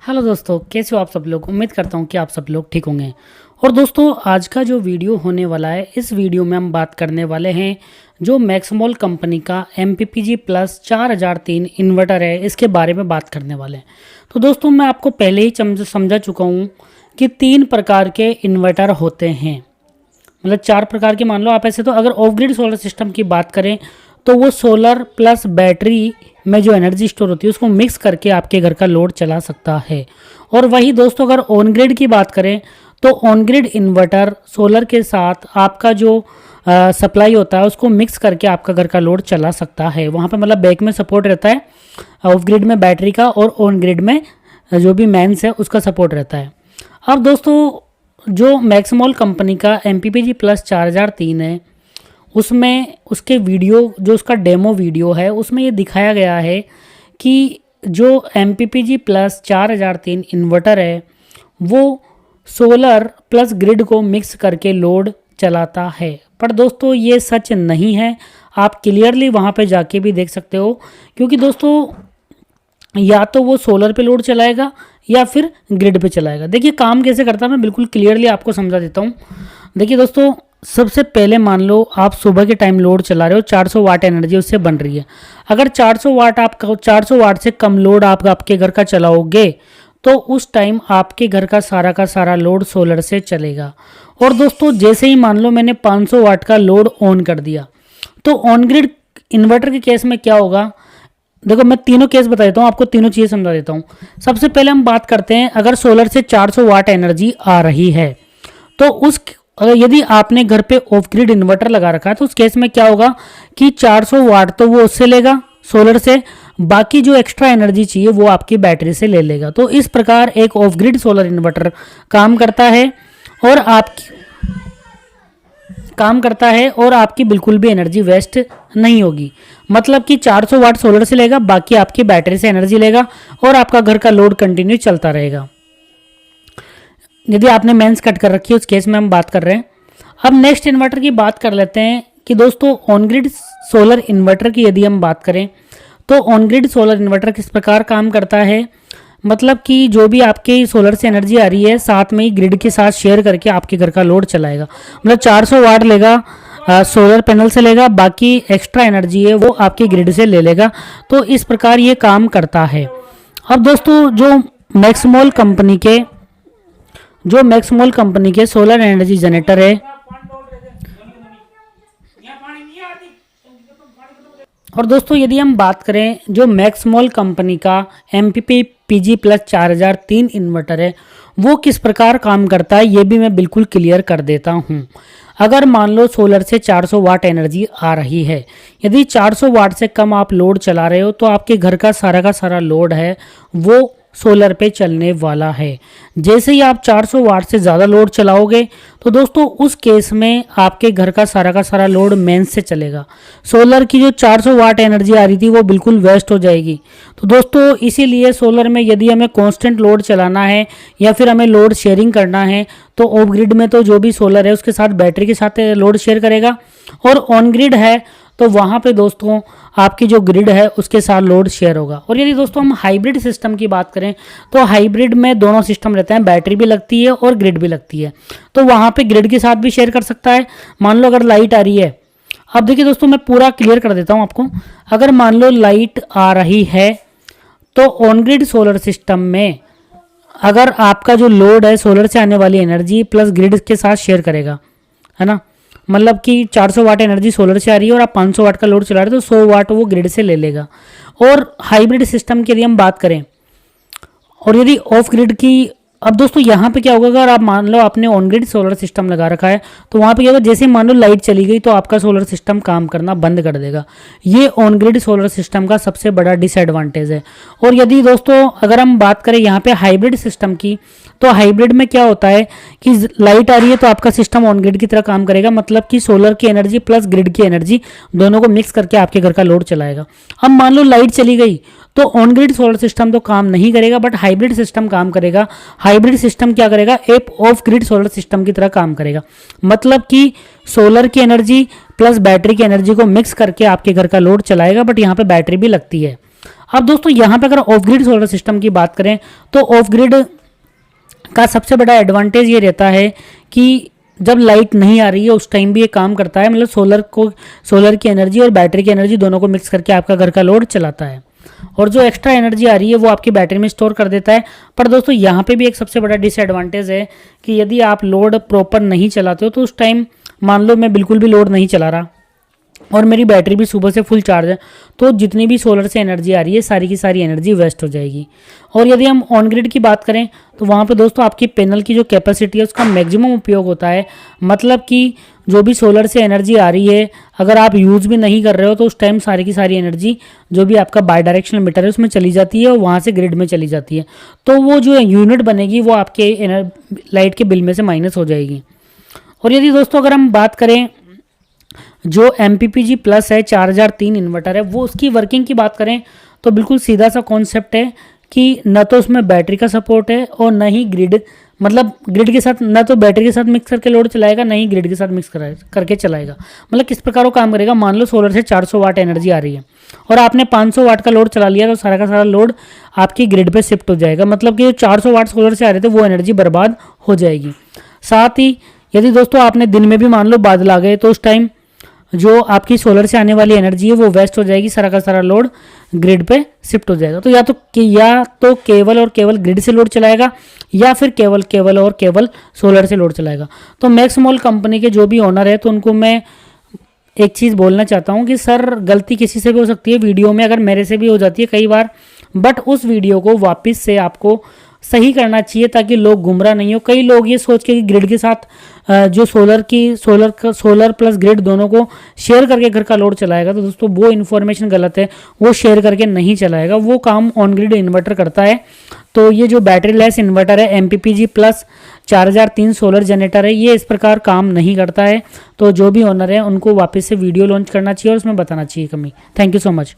Hello दोस्तों, कैसे हो आप सब लोग। उम्मीद करता हूँ कि आप सब लोग ठीक होंगे। और दोस्तों, आज का जो वीडियो होने वाला है, इस वीडियो में हम बात करने वाले हैं जो मैक्समोल कंपनी का MPPG प्लस 4003 इन्वर्टर है, इसके बारे में बात करने वाले हैं। तो दोस्तों, मैं आपको पहले ही समझा चुका हूँ कि 3 प्रकार के इन्वर्टर होते हैं, मतलब 4 प्रकार के मान लो आप। ऐसे तो अगर ऑफ ग्रिड सोलर सिस्टम की बात करें तो वो सोलर प्लस बैटरी में जो एनर्जी स्टोर होती है उसको मिक्स करके आपके घर का लोड चला सकता है। और वही दोस्तों, अगर ऑन ग्रिड की बात करें तो ऑन ग्रिड इन्वर्टर सोलर के साथ आपका जो सप्लाई होता है उसको मिक्स करके आपका घर का लोड चला सकता है। वहाँ पे मतलब बैक में सपोर्ट रहता है ऑफ ग्रिड में बैटरी का, और ऑन ग्रिड में जो भी मेंस है उसका सपोर्ट रहता है। अब दोस्तों, जो मैक्समोल कंपनी का MPPG प्लस 4003 है, उसमें उसके वीडियो जो उसका डेमो वीडियो है उसमें ये दिखाया गया है कि जो MPPG प्लस 4003 इन्वर्टर है वो सोलर प्लस ग्रिड को मिक्स करके लोड चलाता है। पर दोस्तों, ये सच नहीं है। आप क्लियरली वहाँ पे जाके भी देख सकते हो, क्योंकि दोस्तों या तो वो सोलर पे लोड चलाएगा या फिर ग्रिड पे चलाएगा। देखिए काम कैसे करता है, मैं बिल्कुल क्लियरली आपको समझा देता हूँ। देखिए दोस्तों, सबसे पहले मान लो आप सुबह के टाइम लोड चला रहे हो, 400 वाट एनर्जी उससे बन रही है। अगर 400 वाट से कम लोड आप आपके घर का चलाओगे तो उस टाइम आपके घर का सारा लोड सोलर से चलेगा। और दोस्तों, जैसे ही मान लो मैंने 500 वाट का लोड ऑन कर दिया तो ऑन ग्रिड इन्वर्टर के केस में क्या होगा। देखो, मैं तीनों केस बता देता हूँ आपको, तीनों चीज़ें समझा देता हूँ। सबसे पहले हम बात करते हैं, अगर सोलर से 400 वाट एनर्जी आ रही है तो यदि आपने घर पे ऑफ ग्रिड इन्वर्टर लगा रखा है तो उस केस में क्या होगा कि 400 वाट तो वो उससे लेगा सोलर से, बाकी जो एक्स्ट्रा एनर्जी चाहिए वो आपकी बैटरी से ले लेगा। तो इस प्रकार एक ऑफ ग्रिड सोलर इन्वर्टर काम करता है और आपकी बिल्कुल भी एनर्जी वेस्ट नहीं होगी। मतलब कि 400 वाट सोलर से लेगा, बाकी आपकी बैटरी से एनर्जी लेगा और आपका घर का लोड कंटिन्यू चलता रहेगा। यदि आपने मेंस कट कर रखी है उस केस में हम बात कर रहे हैं। अब नेक्स्ट इन्वर्टर की बात कर लेते हैं कि दोस्तों, ऑन ग्रिड सोलर इन्वर्टर की यदि हम बात करें तो ऑन ग्रिड सोलर इन्वर्टर किस प्रकार काम करता है। मतलब कि जो भी आपके सोलर से एनर्जी आ रही है साथ में ही ग्रिड के साथ शेयर करके आपके घर का लोड चलाएगा। मतलब 400 वाट लेगा, सोलर पैनल से लेगा, बाकी एक्स्ट्रा एनर्जी है वो आपकी ग्रिड से ले लेगा। तो इस प्रकार ये काम करता है। अब दोस्तों, जो मैक्समोल कंपनी के सोलर एनर्जी जनरेटर है, और दोस्तों यदि हम बात करें जो मैक्समोल कंपनी का MPPG प्लस 4003 इन्वर्टर है वो किस प्रकार काम करता है, ये भी मैं बिल्कुल क्लियर कर देता हूँ। अगर मान लो सोलर से 400 वाट एनर्जी आ रही है, यदि 400 वाट से कम आप लोड चला रहे हो तो आपके घर का सारा लोड है वो सोलर पे चलने वाला है। जैसे ही आप 400 वाट से ज़्यादा लोड चलाओगे तो दोस्तों उस केस में आपके घर का सारा लोड मेंस से चलेगा। सोलर की जो 400 वाट एनर्जी आ रही थी वो बिल्कुल वेस्ट हो जाएगी। तो दोस्तों, इसीलिए सोलर में यदि हमें कांस्टेंट लोड चलाना है या फिर हमें लोड शेयरिंग करना है तो ऑफ ग्रिड में तो जो भी सोलर है उसके साथ बैटरी के साथ लोड शेयर करेगा, और ऑन ग्रिड है तो वहाँ पे दोस्तों आपकी जो ग्रिड है उसके साथ लोड शेयर होगा। और यदि दोस्तों हम हाइब्रिड सिस्टम की बात करें तो हाइब्रिड में दोनों सिस्टम रहते हैं, बैटरी भी लगती है और ग्रिड भी लगती है। तो वहाँ पे ग्रिड के साथ भी शेयर कर सकता है। मान लो अगर लाइट आ रही है, अब देखिए दोस्तों मैं पूरा क्लियर कर देता हूँ आपको। अगर मान लो लाइट आ रही है तो ऑन ग्रिड सोलर सिस्टम में अगर आपका जो लोड है सोलर से आने वाली एनर्जी प्लस ग्रिड के साथ शेयर करेगा, है ना। मतलब कि 400 वाट एनर्जी सोलर से आ रही है और आप 500 वाट का लोड चला रहे हो तो 100 वाट वो ग्रिड से ले लेगा। और हाइब्रिड सिस्टम की यदि हम बात करें और यदि ऑफ ग्रिड की, अब दोस्तों यहाँ पे क्या होगा, अगर आप मान लो आपने ऑन ग्रिड सोलर सिस्टम लगा रखा है तो वहाँ पे क्या होगा, जैसे ही मान लो लाइट चली गई तो आपका सोलर सिस्टम काम करना बंद कर देगा। ये ऑन ग्रिड सोलर सिस्टम का सबसे बड़ा डिसएडवांटेज है। और यदि दोस्तों अगर हम बात करें यहाँ पे हाइब्रिड सिस्टम की, तो हाइब्रिड में क्या होता है कि लाइट आ रही है तो आपका सिस्टम ऑन ग्रिड की तरह काम करेगा। मतलब कि सोलर की एनर्जी प्लस ग्रिड की एनर्जी दोनों को मिक्स करके आपके घर का लोड चलाएगा। अब मान लो लाइट चली गई तो ऑन ग्रिड सोलर सिस्टम तो काम नहीं करेगा, बट हाइब्रिड सिस्टम काम करेगा। हाइब्रिड सिस्टम क्या करेगा, एक ऑफ ग्रिड सोलर सिस्टम की तरह काम करेगा। मतलब कि सोलर की एनर्जी प्लस बैटरी की एनर्जी को मिक्स करके आपके घर का लोड चलाएगा, बट यहाँ पे बैटरी भी लगती है। अब दोस्तों यहाँ पे अगर ऑफ ग्रिड सोलर सिस्टम की बात करें तो ऑफ ग्रिड का सबसे बड़ा एडवांटेज ये रहता है कि जब लाइट नहीं आ रही है उस टाइम भी ये काम करता है, मतलब सोलर की एनर्जी और बैटरी की एनर्जी दोनों को मिक्स करके आपका घर का लोड चलाता है, और जो एक्स्ट्रा एनर्जी आ रही है वो आपकी बैटरी में स्टोर कर देता है। पर दोस्तों यहाँ पे भी एक सबसे बड़ा डिसएडवांटेज है कि यदि आप लोड प्रॉपर नहीं चलाते हो तो उस टाइम, मान लो मैं बिल्कुल भी लोड नहीं चला रहा और मेरी बैटरी भी सुबह से फुल चार्ज है, तो जितनी भी सोलर से एनर्जी आ रही है सारी की सारी एनर्जी वेस्ट हो जाएगी। और यदि हम ऑन ग्रिड की बात करें तो वहाँ पे दोस्तों आपकी पैनल की जो कैपेसिटी है उसका मैक्सिमम उपयोग होता है, मतलब कि जो भी सोलर से एनर्जी आ रही है अगर आप यूज़ भी नहीं कर रहे हो तो उस टाइम सारी की सारी एनर्जी जो भी आपका बाई डायरेक्शनल मीटर है उसमें चली जाती है और वहाँ से ग्रिड में चली जाती है, तो वो जो यूनिट बनेगी वो आपके लाइट के बिल में से माइनस हो जाएगी। और यदि दोस्तों अगर हम बात करें जो MPPG प्लस है 4003 इन्वर्टर है, वो उसकी वर्किंग की बात करें तो बिल्कुल सीधा सा कॉन्सेप्ट है कि न तो उसमें बैटरी का सपोर्ट है और न ही ग्रिड, मतलब ग्रिड के साथ न तो बैटरी के साथ मिक्स करके लोड चलाएगा, न ही ग्रिड के साथ मिक्स करके चलाएगा। मतलब किस प्रकार वो काम करेगा, मान लो सोलर से 400 वाट एनर्जी आ रही है और आपने 500 वाट का लोड चला लिया तो सारा का सारा लोड आपकी ग्रिड पे शिफ्ट हो जाएगा, मतलब कि 400 वाट सोलर से आ रहे थे वो एनर्जी बर्बाद हो जाएगी। साथ ही यदि दोस्तों आपने दिन में भी मान लो बादल आ गए तो उस टाइम जो आपकी सोलर से आने वाली एनर्जी है वो वेस्ट हो जाएगी, सारा का सारा लोड ग्रिड पे शिफ्ट हो जाएगा। तो या तो केवल और केवल ग्रिड से लोड चलाएगा या फिर केवल और केवल सोलर से लोड चलाएगा। तो मैक्समोल कंपनी के जो भी ओनर है तो उनको मैं एक चीज़ बोलना चाहता हूँ कि सर गलती किसी से भी हो सकती है, वीडियो में अगर मेरे से भी हो जाती है कई बार, बट उस वीडियो को वापस से आपको सही करना चाहिए ताकि लोग गुमराह नहीं हो। कई लोग ये सोच के कि ग्रिड के साथ जो सोलर प्लस ग्रिड दोनों को शेयर करके घर का लोड चलाएगा, तो दोस्तों वो इन्फॉर्मेशन गलत है, वो शेयर करके नहीं चलाएगा, वो काम ऑन ग्रिड इन्वर्टर करता है। तो ये जो बैटरी लेस इन्वर्टर है MPPG प्लस 4003 सोलर जनरेटर है, ये इस प्रकार काम नहीं करता है। तो जो भी ओनर है उनको वापस से वीडियो लॉन्च करना चाहिए और उसमें बताना चाहिए कमी। Thank you so much.